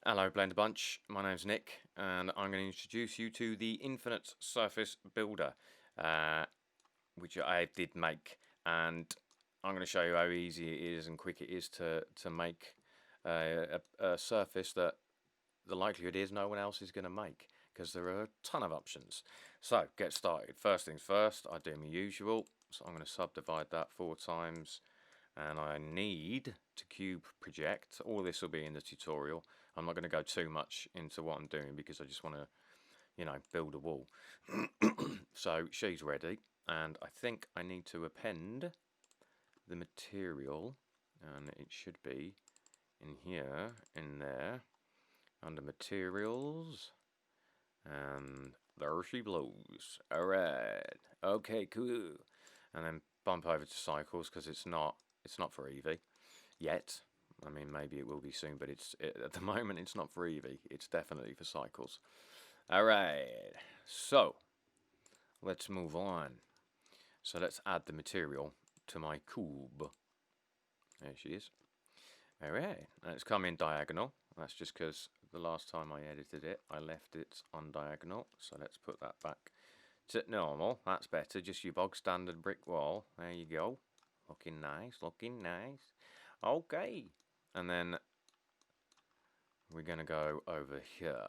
Hello Blender Bunch, my name's Nick and I'm going to introduce you to the Infinite Surface Builder which I did make, and I'm going to show you how easy it is and quick it is to make a surface that the likelihood is no one else is going to make, because there are a ton of options. So get started. First things first, I do my usual, so I'm going to subdivide that 4 times. And I need to cube project. All this will be in the tutorial. I'm not going to go too much into what I'm doing because I just want to, build a wall. So she's ready, and I think I need to append the material, and it should be in here, in there, under materials, and there she blows. Alright, okay, cool. And then bump over to cycles because it's not for Eevee yet. I mean, maybe it will be soon, but at the moment it's not for Eevee. It's definitely for cycles. Alright, so let's move on. So let's add the material to my cube. There she is. Alright, and it's come in diagonal. That's just because the last time I edited it, I left it on diagonal. So let's put that back to normal. That's better. Just your bog standard brick wall. There you go. Looking nice, looking nice. Okay. And then we're going to go over here.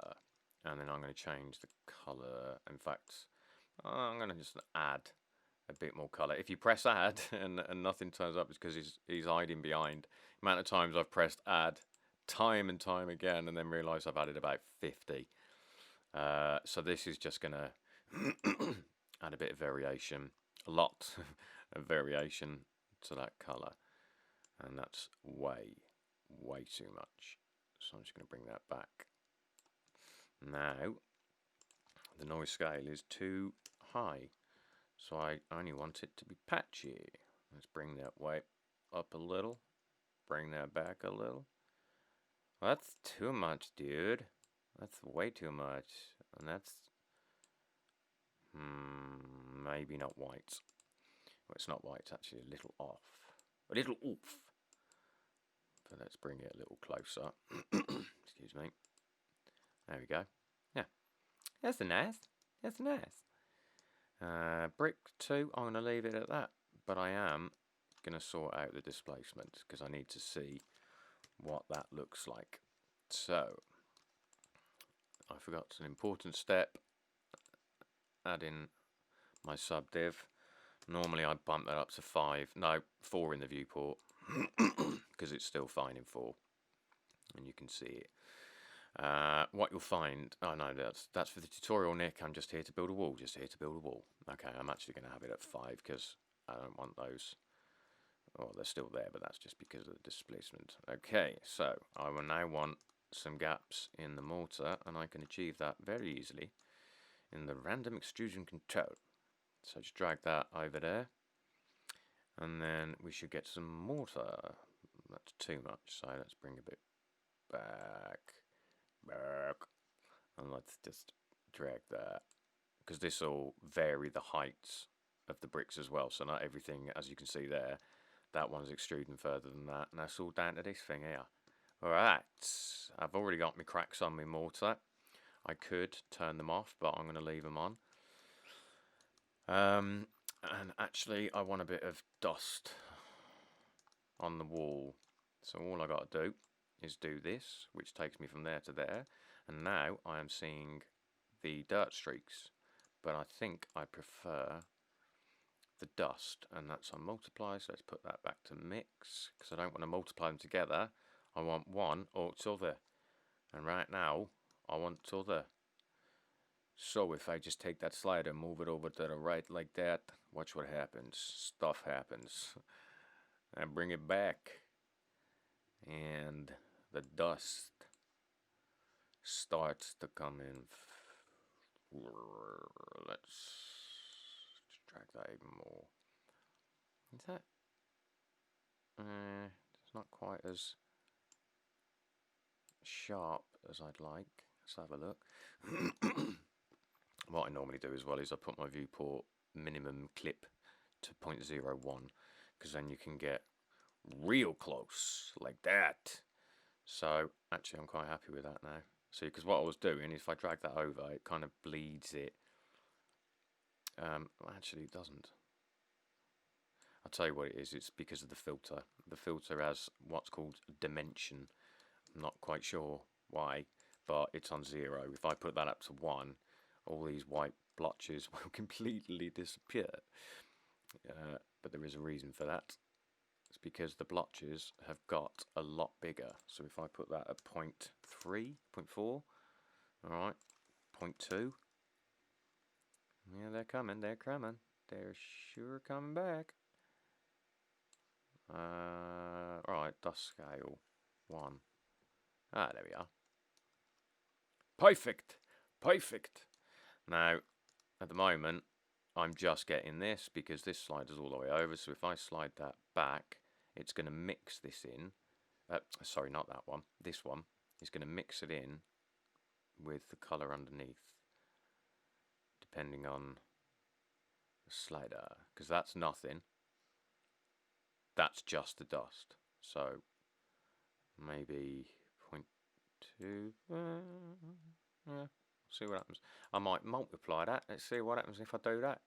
And then I'm going to change the colour. In fact, I'm going to just add a bit more colour. If you press add and nothing turns up, it's because he's hiding behind. The amount of times I've pressed add time and time again and then realised I've added about 50. So this is just going to add a bit of variation. A lot of variation to that colour, and that's way too much, so I'm just going to bring that back. Now the noise scale is too high, so I only want it to be patchy. Let's bring that way up a little, bring that back a little. That's too much, dude. That's way too much, and that's maybe not white. Well, it's not white, it's actually a little off. A little oof. But let's bring it a little closer. Excuse me. There we go. Yeah. That's nice. That's nice. Brick 2, I'm going to leave it at that. But I am going to sort out the displacement because I need to see what that looks like. So, I forgot an important step. Add in my subdiv. Normally I bump that up to 5. No, 4 in the viewport. Because it's still fine in 4. And you can see it. What you'll find... Oh no, that's for the tutorial, Nick. I'm just here to build a wall. Just here to build a wall. Okay, I'm actually going to have it at 5 because I don't want those... Well, they're still there, but that's just because of the displacement. Okay, so I will now want some gaps in the mortar, and I can achieve that very easily in the random extrusion control. So just drag that over there, and then we should get some mortar. That's too much, so let's bring a bit back, and let's just drag that, because this will vary the heights of the bricks as well, so not everything, as you can see there, that one's extruding further than that, and that's all down to this thing here. Alright, I've already got my cracks on my mortar. I could turn them off, but I'm going to leave them on. And actually I want a bit of dust on the wall, so all I got to do is do this, which takes me from there to there, and now I am seeing the dirt streaks, but I think I prefer the dust, and that's on multiply, so let's put that back to mix, because I don't want to multiply them together. I want one or t'other, and right now I want t'other. So if I just take that slider and move it over to the right like that, watch what happens. Stuff happens. I bring it back, and the dust starts to come in. Let's drag that even more. Is that? It's not quite as sharp as I'd like. Let's have a look. What I normally do as well is I put my viewport minimum clip to 0.01, because then you can get real close like that. So actually I'm quite happy with that now. See, because what I was doing is if I drag that over, it kind of bleeds it. Actually it doesn't. I'll tell you what it is, it's because of the filter. The filter has what's called dimension. I'm not quite sure why, but it's on 0. If I put that up to 1, all these white blotches will completely disappear. But there is a reason for that. It's because the blotches have got a lot bigger. So if I put that at 0.3, 0.4, alright, 0.2, yeah, they're coming, they're coming. They're sure coming back. Alright, dust scale 1. Ah, there we are. Perfect! Perfect! Now, at the moment, I'm just getting this because this sliders all the way over. So if I slide that back, it's going to mix this in. Sorry, not that one. This one is going to mix it in with the colour underneath, depending on the slider. Because that's nothing. That's just the dust. So maybe 0.2. Yeah, see what happens. I might multiply that. Let's see what happens if I do that.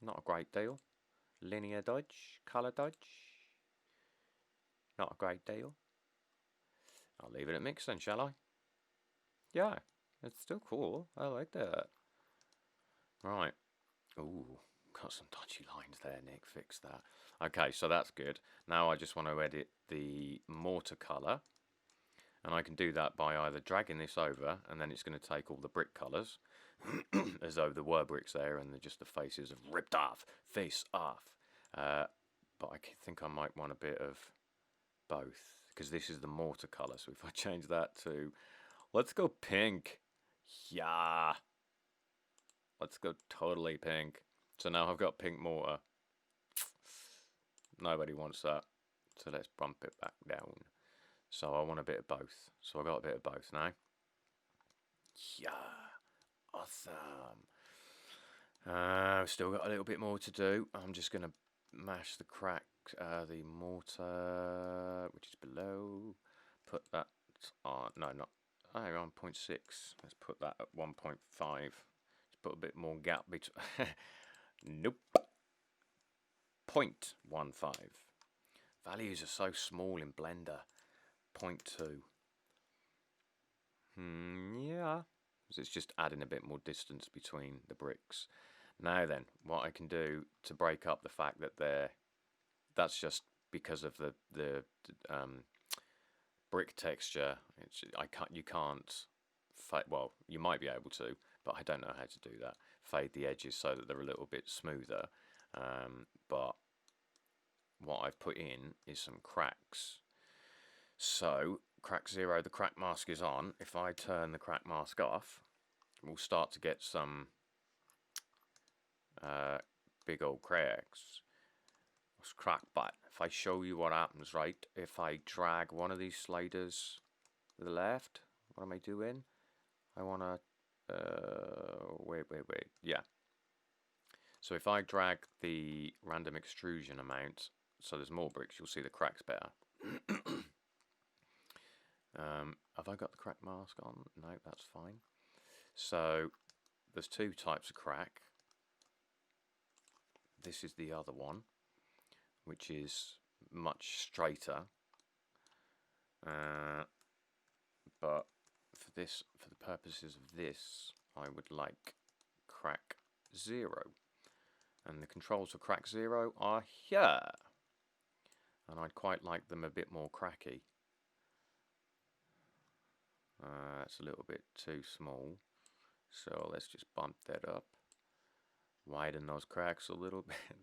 Not a great deal. Linear dodge, colour dodge. Not a great deal. I'll leave it at mix then, shall I? Yeah, it's still cool. I like that. Right. Ooh, got some dodgy lines there, Nick. Fix that. Okay, so that's good. Now I just want to edit the mortar colour. And I can do that by either dragging this over, and then it's going to take all the brick colours, as though there were bricks there, and just the faces have ripped off, face off. But I think I might want a bit of both, because this is the mortar colour. So if I change that to, let's go pink. Yeah. Let's go totally pink. So now I've got pink mortar. Nobody wants that. So let's bump it back down. So I want a bit of both. So I got a bit of both now. Yeah. Awesome. Still got a little bit more to do. I'm just going to mash the crack, the mortar, which is below. Put that on, no, not, on 0.6. Let's put that at 1.5. Let's put a bit more gap between. Nope. 0.15. Values are so small in Blender. 0.2. Yeah. So it's just adding a bit more distance between the bricks. Now then, what I can do to break up the fact that that's just because of the brick texture. You can't well, you might be able to, but I don't know how to do that. Fade the edges so that they're a little bit smoother. But what I've put in is some cracks. So crack 0, the crack mask is on. If I turn the crack mask off, we'll start to get some big old cracks. What's crack but? If I show you what happens, right? If I drag one of these sliders to the left, what am I doing? I want to, wait, yeah. So if I drag the random extrusion amount, so there's more bricks, you'll see the cracks better. Have I got the crack mask on? No, that's fine. So there's 2 types of crack. This is the other one, which is much straighter. But for the purposes of this, I would like crack 0. And the controls for crack 0 are here. And I'd quite like them a bit more cracky. That's a little bit too small. So let's just bump that up. Widen those cracks a little bit.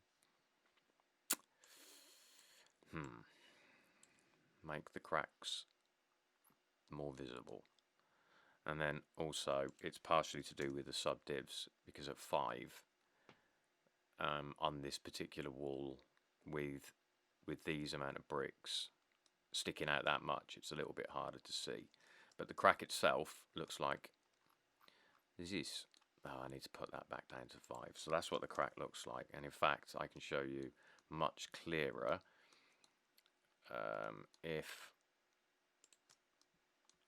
Make the cracks more visible. And then also, it's partially to do with the sub-divs, because at 5, on this particular wall, with these amount of bricks sticking out that much, it's a little bit harder to see. But the crack itself looks like this. Oh, I need to put that back down to 5. So that's what the crack looks like. And in fact, I can show you much clearer if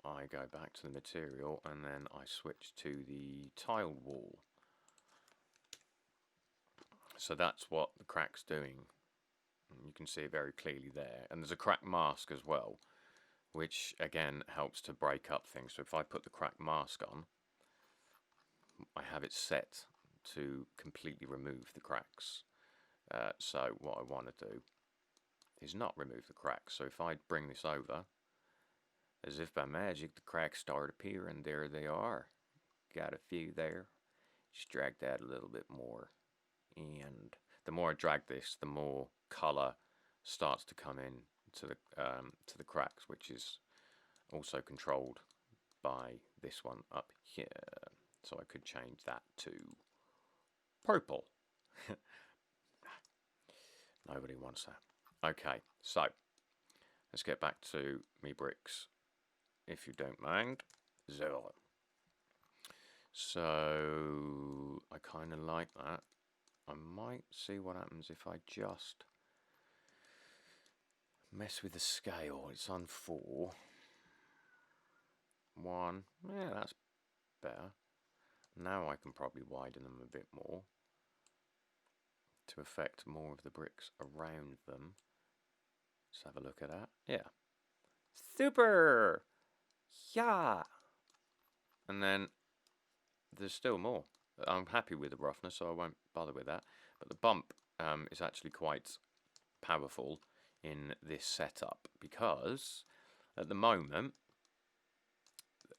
I go back to the material and then I switch to the tiled wall. So that's what the crack's doing. You can see it very clearly there. And there's a crack mask as well, which again helps to break up things. So if I put the crack mask on, I have it set to completely remove the cracks. So what I want to do is not remove the cracks. So if I bring this over, as if by magic, the cracks start appearing. There they are. Got a few there. Just drag that a little bit more. And the more I drag this, the more colour starts to come in to the cracks, which is also controlled by this one up here. So I could change that to purple. Nobody wants that. Okay, so let's get back to me bricks, if you don't mind. So I kind of like that. I might see what happens if I just mess with the scale. It's on 4. 1. Yeah, that's better. Now I can probably widen them a bit more to affect more of the bricks around them. Let's have a look at that. Yeah. Super! Yeah! And then there's still more. I'm happy with the roughness, so I won't bother with that. But the bump is actually quite powerful in this setup, because at the moment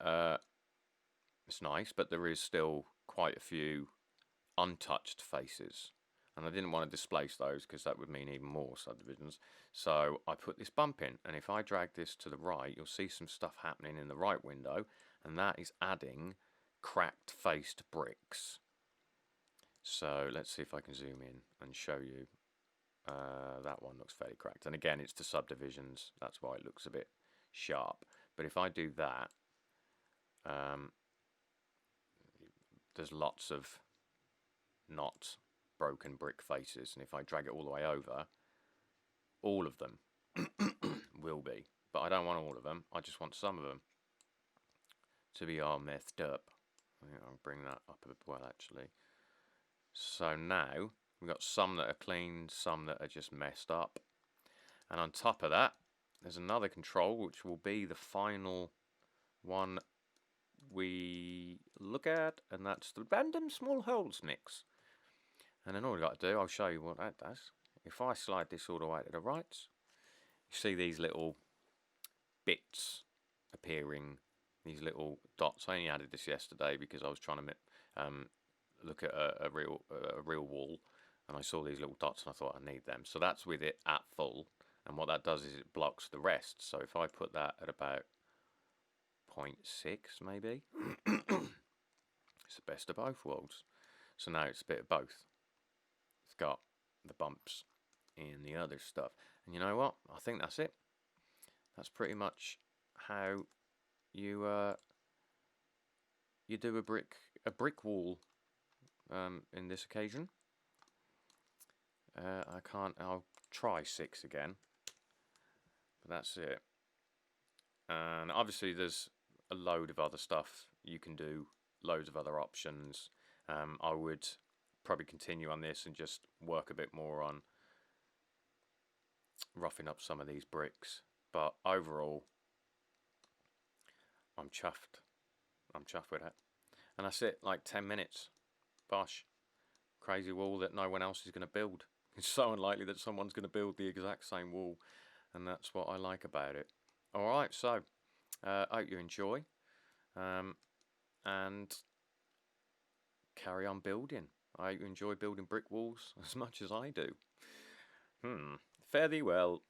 it's nice, but there is still quite a few untouched faces, and I didn't want to displace those because that would mean even more subdivisions. So I put this bump in, and if I drag this to the right, you'll see some stuff happening in the right window, and that is adding cracked faced bricks. So let's see if I can zoom in and show you. That one looks fairly cracked, and again, it's the subdivisions, that's why it looks a bit sharp. But if I do that, there's lots of not broken brick faces, and if I drag it all the way over, all of them will be. But I don't want all of them, I just want some of them to be all messed up. I think I'll bring that up a bit well, actually. So now we've got some that are clean, some that are just messed up, and on top of that there's another control which will be the final one we look at, and that's the random small holes mix. And then all we've got to do, I'll show you what that does. If I slide this all the way to the right, you see these little bits appearing, these little dots. I only added this yesterday because I was trying to look at a real wall, and I saw these little dots and I thought I need them. So that's with it at full, and what that does is it blocks the rest. So if I put that at about 0.6 maybe, it's the best of both worlds. So now it's a bit of both. It's got the bumps and the other stuff. And you know what? I think that's it. That's pretty much how you you do a brick wall in this occasion. I'll try 6 again, but that's it. And obviously there's a load of other stuff you can do, loads of other options. I would probably continue on this and just work a bit more on roughing up some of these bricks, but overall I'm chuffed. I'm chuffed with it. And that's it, like 10 minutes. Bosh. Crazy wall that no one else is going to build. It's so unlikely that someone's going to build the exact same wall, and that's what I like about it. Alright, so I hope you enjoy, and carry on building. I hope you enjoy building brick walls as much as I do. Fare thee well.